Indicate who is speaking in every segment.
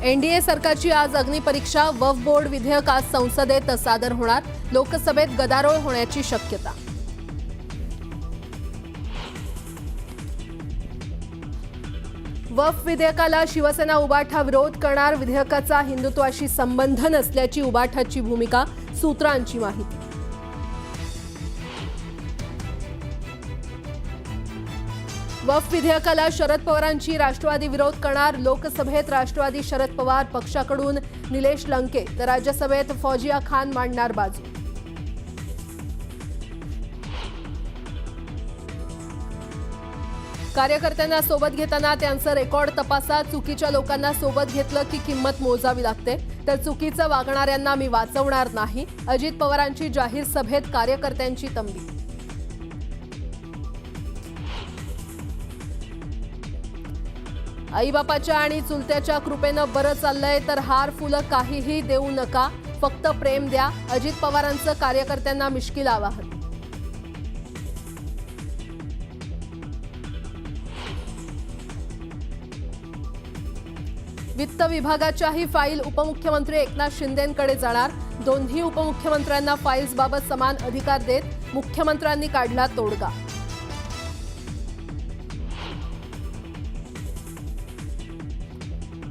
Speaker 1: NDA सरकारची आज अग्निपरीक्षा वक्फ board विधेयक आज संसदेत सादर होणार. लोकसभेत गदारोळ होण्याची शक्यता. वक्फ विधेयकाला शिवसेना उबाठा विरोध करणार. विधेयकाचा हिंदुत्वाशी संबंध नसल्याची उबाठाची भूमिका. सूत्रांची माहिती. वक्फ विधेयकाला शरद पवारांची राष्ट्रवादी विरोध करणार. लोकसभेत राष्ट्रवादी शरद पवार पक्षाकडून निलेश लंके तर राज्यसभेत फौजिया खान मांडणार बाजू. कार्यकर्त्यांना सोबत घेताना त्यांचं रेकॉर्ड तपासा. चुकीच्या लोकांना सोबत घेतलं की किंमत मोजावी लागते, तर चुकीचं वागणाऱ्यांना मी वाचवणार नाही. अजित पवारांची जाहीर सभेत कार्यकर्त्यांची तंबी. आईबापाच्या आणि चुलत्याच्या कृपेनं बरं चाललंय, तर हार फुलं काहीही देऊ नका, फक्त प्रेम द्या. अजित पवारांचं कार्यकर्त्यांना मिश्कील आवाहन. वित्त विभागाच्याही फाईल उपमुख्यमंत्री एकनाथ शिंदेंकडे जाणार. दोन्ही उपमुख्यमंत्र्यांना फाईल्सबाबत समान अधिकार देत मुख्यमंत्र्यांनी काढला तोडगा.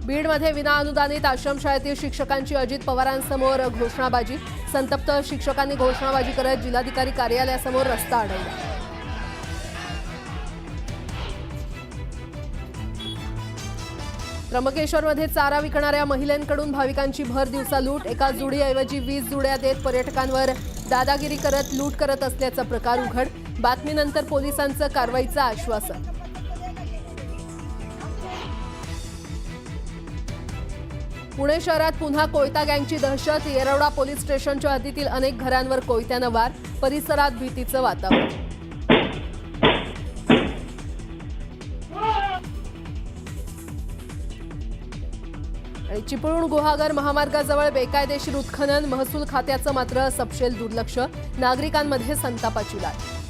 Speaker 1: बीडमध्ये विनाअनुदानित आश्रमशाळेतील शिक्षकांची अजित पवारांसमोर घोषणाबाजी. संतप्त शिक्षकांनी घोषणाबाजी करत जिल्हाधिकारी कार्यालयासमोर रस्ता अडवला. त्र्यंबकेश्वरमध्ये चारा विकणाऱ्या महिलांकडून भाविकांची भर दिवसा लूट. एका जुडीऐवजी 20 जुड्या देत पर्यटकांवर दादागिरी करत लूट करत असल्याचा प्रकार उघड. बातमीनंतर पोलिसांचं कारवाईचं आश्वासन. पुणे शहरात पुन्हा कोयता गँगची दहशत. येरवडा पोलीस स्टेशनच्या हद्दीतील अनेक घरांवर कोयत्यानं वार. परिसरात भीतीचं वातावरण. आणि चिपळूण गुहागर महामार्गाजवळ बेकायदेशीर उत्खनन. महसूल खात्याचं मात्र सपशेल दुर्लक्ष. नागरिकांमध्ये संतापाची लाट.